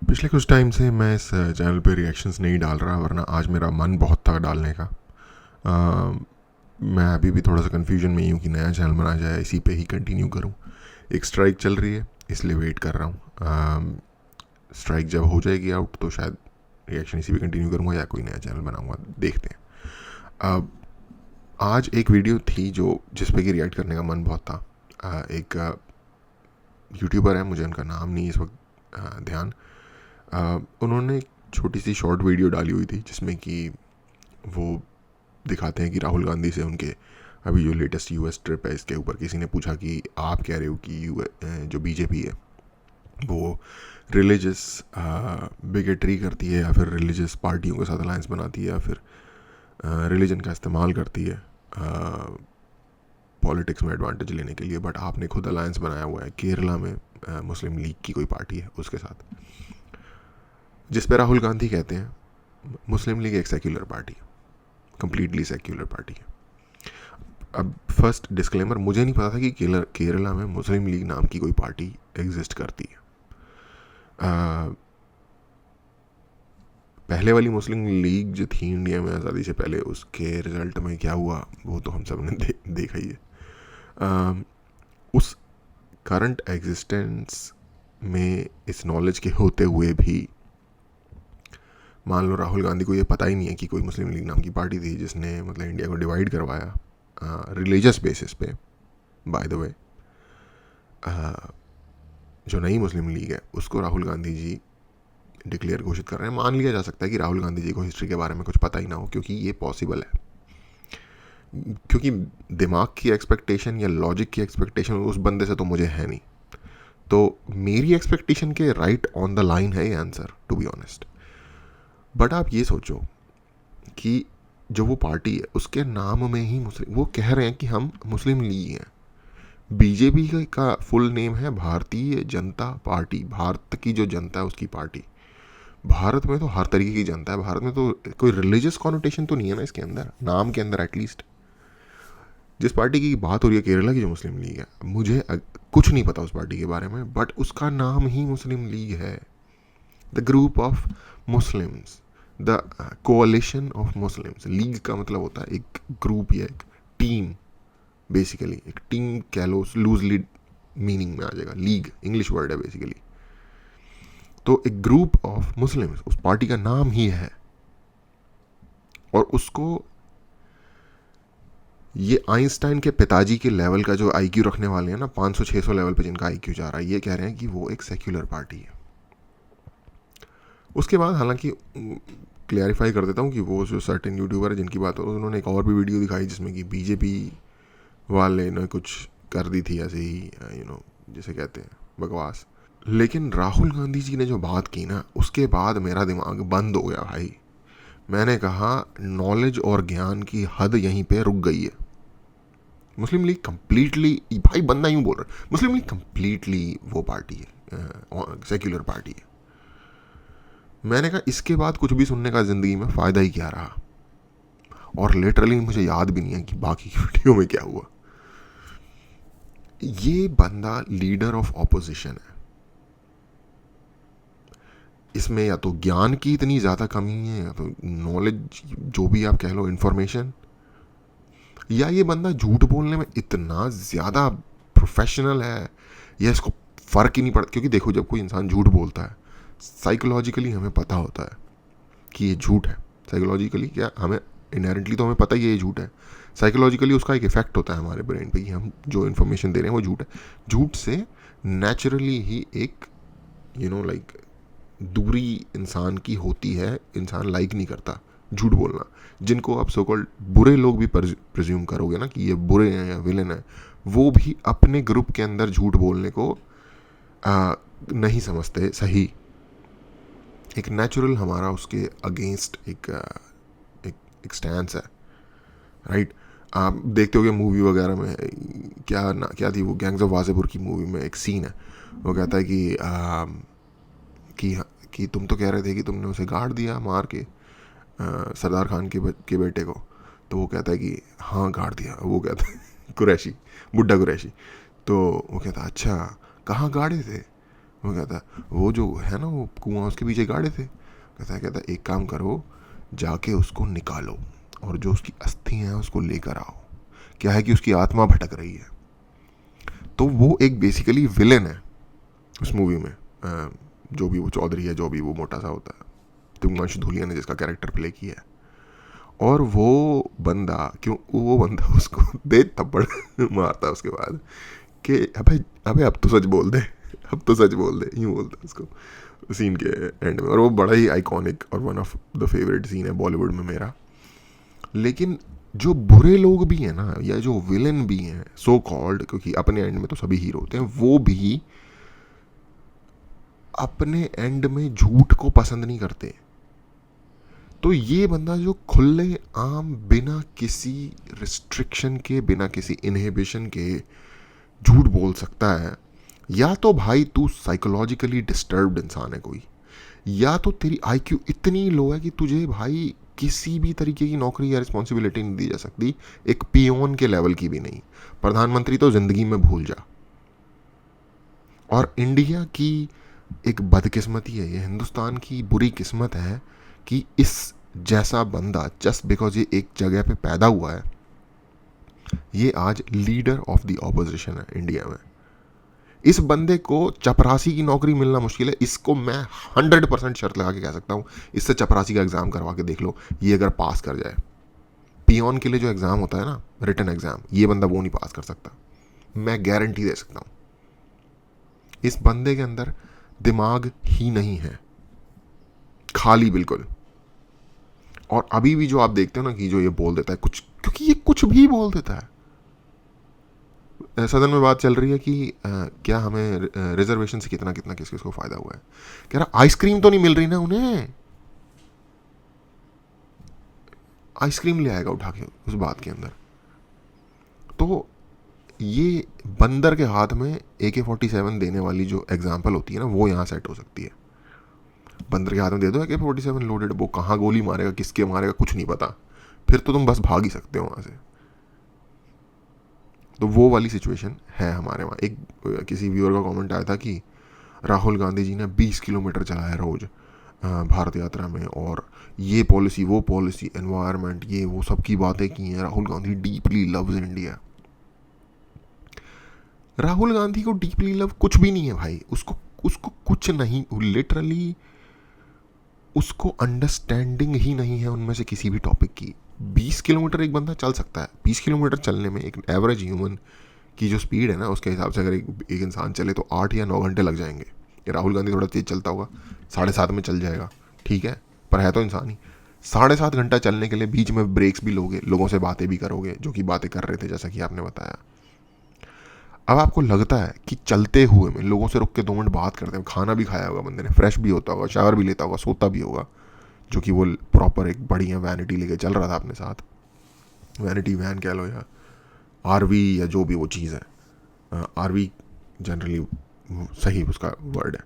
पिछले कुछ टाइम से मैं इस चैनल पे रिएक्शंस नहीं डाल रहा, वरना आज मेरा मन बहुत था डालने का। अ, मैं अभी भी थोड़ा सा कन्फ्यूजन में ही हूँ कि नया चैनल बनाया जाए, इसी पे ही कंटिन्यू करूँ। एक स्ट्राइक चल रही है, इसलिए वेट कर रहा हूँ। स्ट्राइक जब हो जाएगी आउट तो शायद रिएक्शन इसी पे कंटिन्यू करूँगा या कोई नया चैनल बनाऊँगा, देखते हैं। अब आज एक वीडियो थी जो जिस पे कि रिएक्ट करने का मन बहुत था। एक यूट्यूबर है, मुझे उनका नाम नहीं इस वक्त ध्यान। उन्होंने एक छोटी सी शॉर्ट वीडियो डाली हुई थी जिसमें कि वो दिखाते हैं कि राहुल गांधी से उनके अभी जो लेटेस्ट यूएस ट्रिप है इसके ऊपर किसी ने पूछा कि आप कह रहे हो कि जो बीजेपी है वो रिलीजियस बिगेटरी करती है या फिर रिलीजियस पार्टियों के साथ अलायंस बनाती है या फिर रिलीजन का इस्तेमाल करती है पॉलिटिक्स में एडवांटेज लेने के लिए, बट आपने खुद अलायंस बनाया हुआ है केरला में मुस्लिम लीग की कोई पार्टी है उसके साथ, जिस पे राहुल गांधी कहते हैं मुस्लिम लीग एक सेक्युलर पार्टी है, कंप्लीटली सेक्युलर पार्टी है। अब फर्स्ट डिस्क्लेमर, मुझे नहीं पता था कि केरला में मुस्लिम लीग नाम की कोई पार्टी एग्जिस्ट करती है। पहले वाली मुस्लिम लीग जो थी इंडिया में आज़ादी से पहले, उसके रिजल्ट में क्या हुआ वो तो हम सब ने देखा ही है। उस करंट एग्जिस्टेंस में इस नॉलेज के होते हुए भी मान लो राहुल गांधी को ये पता ही नहीं है कि कोई मुस्लिम लीग नाम की पार्टी थी जिसने मतलब इंडिया को डिवाइड करवाया रिलीजियस बेसिस पे। बाय द वे, जो नई मुस्लिम लीग है उसको राहुल गांधी जी डिक्लेयर घोषित कर रहे हैं। मान लिया जा सकता है कि राहुल गांधी जी को हिस्ट्री के बारे में कुछ पता ही ना हो, क्योंकि ये पॉसिबल है, क्योंकि दिमाग की एक्सपेक्टेशन या लॉजिक की एक्सपेक्टेशन उस बंदे से तो मुझे है नहीं। तो मेरी एक्सपेक्टेशन के राइट ऑन द लाइन है ये answer, to be honest. But आप ये सोचो कि जो वो पार्टी है उसके नाम में ही मुस्लिम, वो कह रहे हैं कि हम मुस्लिम लीग हैं। बीजेपी का फुल नेम है भारतीय जनता पार्टी, भारत की जो जनता है उसकी पार्टी। भारत में तो हर तरीके की जनता है, भारत में तो कोई रिलीजियस कॉनोटेशन तो नहीं है ना इसके अंदर, नाम के अंदर एटलीस्ट। जिस पार्टी की बात हो रही है केरला की जो मुस्लिम लीग है, मुझे कुछ नहीं पता उस पार्टी के बारे में, बट उसका नाम ही मुस्लिम लीग है। The group of Muslims, the कोalition of Muslims. League का मतलब होता है एक ग्रुप या एक टीम, बेसिकली एक टीम कह लो, लूजली मीनिंग में आ जाएगा। लीग इंग्लिश वर्ड है बेसिकली, तो एक ग्रुप ऑफ मुस्लिम्स उस पार्टी का नाम ही है। और उसको ये आइंस्टाइन के पिताजी के लेवल का जो आईक्यू रखने वाले हैं ना, 500-600 लेवल पे जिनका आईक्यू जा रहा है, ये कह रहे हैं कि वो एक सेक्युलर पार्टी है। उसके बाद हालांकि क्लियरिफाई कर देता हूँ कि वो जो सर्टेन यूट्यूबर है जिनकी बात हो, उन्होंने एक और भी वीडियो दिखाई जिसमें कि बीजेपी वाले ने कुछ कर दी थी ऐसे ही, जिसे कहते हैं बकवास। लेकिन राहुल गांधी जी ने जो बात की ना, उसके बाद मेरा दिमाग बंद हो गया भाई। मैंने कहा नॉलेज और ज्ञान की हद यहीं पे रुक गई है। मुस्लिम लीग कंप्लीटली, भाई बंदा यूं बोल रहा है, मुस्लिम लीग कंप्लीटली वो पार्टी है, सेक्युलर पार्टी है। मैंने कहा इसके बाद कुछ भी सुनने का जिंदगी में फ़ायदा ही क्या रहा। और लिटरली मुझे याद भी नहीं है कि बाकी की वीडियो में क्या हुआ। ये बंदा लीडर ऑफ ऑपोजिशन है, इसमें या तो ज्ञान की इतनी ज़्यादा कमी है या तो नॉलेज, जो भी आप कह लो, इन्फॉर्मेशन, या ये बंदा झूठ बोलने में इतना ज़्यादा प्रोफेशनल है, या इसको फ़र्क ही नहीं पड़ता। क्योंकि देखो, जब कोई इंसान झूठ बोलता है, साइकोलॉजिकली हमें पता होता है कि ये झूठ है। साइकोलॉजिकली क्या, हमें इनहेरेंटली तो हमें पता ही है ये झूठ है। साइकोलॉजिकली उसका एक इफेक्ट होता है हमारे ब्रेन पे कि हम जो इन्फॉर्मेशन दे रहे हैं वो झूठ है। झूठ से नेचुरली ही एक लाइक दूरी इंसान की होती है, इंसान लाइक नहीं करता झूठ बोलना। जिनको आप सो कॉल्ड बुरे लोग भी प्रिज्यूम करोगे ना कि ये बुरे हैं या विलन है, वो भी अपने ग्रुप के अंदर झूठ बोलने को नहीं समझते सही। एक नेचुरल हमारा उसके अगेंस्ट एक स्टैंस है, राइट। आप देखते हो मूवी वगैरह में, क्या थी वो, गैंग्स ऑफ वासेपुर की मूवी में एक सीन है, वो कहता है कि कि तुम तो कह रहे थे कि तुमने उसे गाड़ दिया मार के, सरदार खान के बेटे को। तो वो कहता है कि हाँ गाड़ दिया। वो कहता है कुरैशी, बुड्ढा कुरैशी। तो वो कहता है अच्छा कहाँ गाड़े थे। वो कहता है वो जो है ना वो कुआं उसके पीछे गाड़े थे, कहता है एक काम करो, जाके उसको निकालो और जो उसकी अस्थि है उसको लेकर आओ। क्या है कि उसकी आत्मा भटक रही है। तो वो एक बेसिकली विलेन है उस मूवी में, जो भी वो चौधरी है, जो भी वो मोटा सा होता है, तिग्मांशु धूलिया ने जिसका कैरेक्टर प्ले किया है। और वो बंदा उसको दे थप्पड़ मारता है उसके बाद कि अबे अबे अब तो सच बोल दे, अब तो सच बोल दे, यूँ बोलता है उसको सीन के एंड में। और वो बड़ा ही आइकॉनिक और one of the favourite scene है बॉलीवुड में मेरा। लेकिन जो बुरे लोग भी हैं ना, या जो विलन भी हैं सो कॉल्ड, क्योंकि अपने एंड में तो सभी हीरो होते हैं, वो भी अपने एंड में झूठ को पसंद नहीं करते। तो ये बंदा जो खुले आम बिना किसी रिस्ट्रिक्शन के, बिना किसी इनहिबिशन के झूठ बोल सकता है, या तो भाई तू साइकोलॉजिकली डिस्टर्ब्ड इंसान है कोई, या तो तेरी आईक्यू इतनी लो है कि तुझे भाई किसी भी तरीके की नौकरी या रिस्पॉन्सिबिलिटी नहीं दी जा सकती, एक पियोन के लेवल की भी नहीं। प्रधानमंत्री तो जिंदगी में भूल जा। और इंडिया की एक बदकिस्मती है, ये हिंदुस्तान की बुरी किस्मत है कि इस जैसा बंदा जस्ट बिकॉज ये एक जगह पे पैदा हुआ है, ये आज लीडर ऑफ द ऑपोजिशन है इंडिया में। इस बंदे को चपरासी की नौकरी मिलना मुश्किल है। इसको मैं 100% शर्त लगा के कह सकता हूँ, इससे चपरासी का एग्जाम करवा के देख लो, ये अगर पास कर जाए। पियोन के लिए जो एग्जाम होता है ना, रिटन एग्जाम, ये बंदा वो नहीं पास कर सकता, मैं गारंटी दे सकता हूँ। इस बंदे के अंदर दिमाग ही नहीं है, खाली बिल्कुल। और अभी भी जो आप देखते हो ना कि जो ये बोल देता है कुछ, क्योंकि ये कुछ भी बोल देता है। सदन में बात चल रही है कि क्या हमें रिजर्वेशन से कितना कितना किस किस को फायदा हुआ है। कह रहा आइसक्रीम तो नहीं मिल रही ना उन्हें, आइसक्रीम ले आएगा उठा के उस बात के अंदर। तो ये बंदर के हाथ में AK-47 देने वाली जो एग्जाम्पल होती है ना, वो यहाँ सेट हो सकती है। बंदर के हाथ में दे दो AK-47 लोडेड, वो कहाँ गोली मारेगा, किसके मारेगा, कुछ नहीं पता, फिर तो तुम बस भाग ही सकते हो वहाँ से। तो वो वाली सिचुएशन है हमारे वहाँ। एक किसी व्यूअर का कमेंट आया था कि राहुल गांधी जी ने 20 किलोमीटर चलाया रोज भारत यात्रा में, और ये पॉलिसी वो पॉलिसी, एनवायरनमेंट, ये वो सब की बातें की हैं। Rahul Gandhi deeply loves India. Rahul Gandhi को डीपली लव कुछ भी नहीं है भाई, उसको उसको कुछ नहीं, लिटरली उसको अंडरस्टैंडिंग ही नहीं है उनमें से किसी भी टॉपिक की। 20 किलोमीटर एक बंदा चल सकता है। 20 किलोमीटर चलने में एक एवरेज ह्यूमन की जो स्पीड है ना, उसके हिसाब से अगर एक इंसान चले तो 8 या 9 घंटे लग जाएंगे। राहुल गांधी थोड़ा तेज चलता होगा, 7:30 में चल जाएगा, ठीक है, पर है तो इंसान ही। 7.5 घंटा चलने के लिए बीच में ब्रेक्स भी लोगे, लोगों से बातें भी करोगे, जो कि बातें कर रहे थे जैसा कि आपने बताया। अब आपको लगता है कि चलते हुए में लोगों से रुक के 2 मिनट बात करते हैं, खाना भी खाया होगा बंदे ने, फ्रेश भी होता होगा, शावर भी लेता होगा, सोता भी होगा, जो कि वो प्रॉपर एक बढ़िया वैनिटी लेके चल रहा था अपने साथ, वैनिटी वैन कह लो या RV या जो भी वो चीज़ है। RV जनरली सही उसका वर्ड है,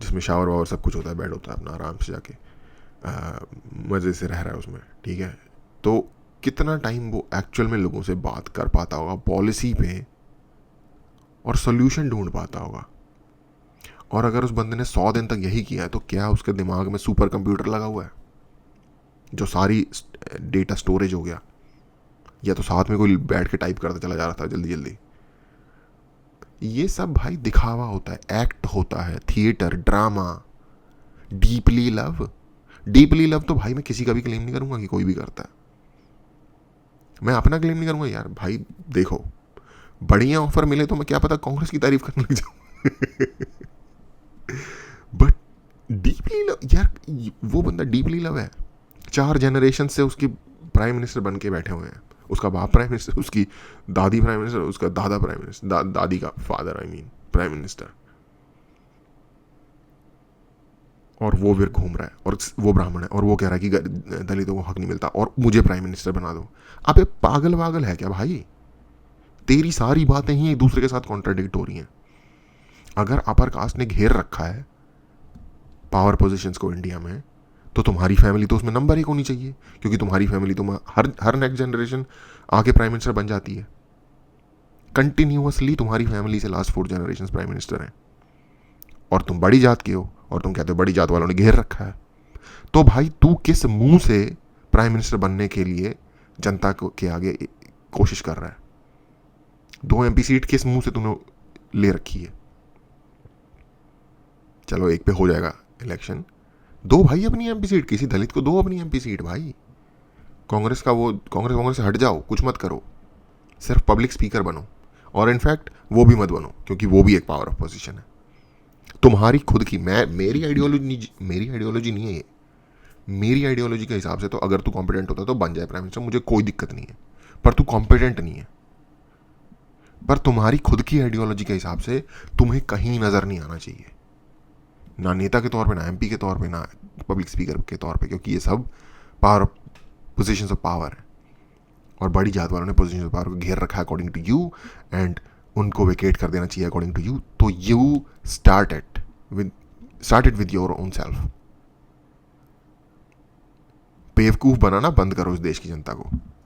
जिसमें शावर वावर सब कुछ होता है, बेड होता है, अपना आराम से जाके मज़े से रह रहा है उसमें, ठीक है। तो कितना टाइम वो एक्चुअल में लोगों से बात कर पाता होगा पॉलिसी पे, और सोल्यूशन ढूंढ पाता होगा। और अगर उस बंदे ने 100 दिन तक यही किया है, तो क्या उसके दिमाग में सुपर कंप्यूटर लगा हुआ है जो सारी डेटा स्टोरेज हो गया, या तो साथ में कोई बैठ के टाइप करता चला जा रहा था जल्दी जल्दी। ये सब भाई दिखावा होता है, एक्ट होता है, theatre, drama. Deeply love, deeply love तो भाई मैं किसी का भी क्लेम नहीं करूंगा कि कोई भी करता है, मैं अपना क्लेम नहीं करूंगा यार। भाई देखो, बढ़िया ऑफर मिले तो मैं क्या पता कांग्रेस की तारीफ करने लग जाऊं। बट डीपली लव यार, वो बंदा डीपली लव है। 4 जनरेशन से उसकी प्राइम मिनिस्टर बन के बैठे हुए हैं, उसका बाप प्राइम मिनिस्टर, उसकी दादी प्राइम मिनिस्टर, उसका दादा प्राइम मिनिस्टर, दादी का father I mean prime minister, और वो फिर घूम रहा है, और वो ब्राह्मण है, और वो कह रहा है कि दलितों को हक नहीं मिलता और मुझे प्राइम मिनिस्टर बना दो। अबे पागल वागल है क्या भाई? तेरी सारी बातें ही एक दूसरे के साथ कॉन्ट्राडिक्ट हो रही हैं। अगर अपर कास्ट ने घेर रखा है पावर पोजीशंस को इंडिया में, तो तुम्हारी फैमिली तो उसमें नंबर 1 होनी चाहिए, क्योंकि तुम्हारी फैमिली तुम हर नेक्स्ट जनरेशन आके प्राइम मिनिस्टर बन जाती है। कंटिन्यूअसली तुम्हारी फैमिली से लास्ट 4 जनरेशन प्राइम मिनिस्टर हैं, और तुम बड़ी जात के हो और तुम कहते हो बड़ी जात वालों ने घेर रखा है, तो भाई तू किस मुंह से प्राइम मिनिस्टर बनने के लिए जनता के आगे कोशिश कर रहा है? 2 MP सीट किस मुंह से तूने ले रखी है? चलो एक पे हो जाएगा इलेक्शन, दो भाई अपनी MP सीट, किसी दलित को दो अपनी MP सीट भाई। कांग्रेस का वो कांग्रेस से हट जाओ, कुछ मत करो, सिर्फ पब्लिक स्पीकर बनो, और इनफैक्ट वो भी मत बनो क्योंकि वो भी एक पावर ऑफ पोजीशन है तुम्हारी खुद की। मेरी आइडियोलॉजी नहीं है ये। मेरी आइडियोलॉजी के हिसाब से तो अगर तू कॉम्पिटेंट होता तो बन जाए प्राइम मिनिस्टर, मुझे कोई दिक्कत नहीं है, पर तू कॉम्पिटेंट नहीं है। पर तुम्हारी खुद की आइडियोलॉजी के हिसाब से तुम्हें कहीं नजर नहीं आना चाहिए, ना नेता के तौर पे, ना MP के तौर पे, ना पब्लिक स्पीकर के तौर पे, क्योंकि ये सब पावर पोजिशन ऑफ पावर है और बड़ी जात वालों ने पोजिशन ऑफ पावर को घेर रखा है अकॉर्डिंग टू यू, एंड उनको वेकेट कर देना चाहिए अकॉर्डिंग टू यू। तो you start it with your own self. बेवकूफ बनाना बंद करो इस देश की जनता को।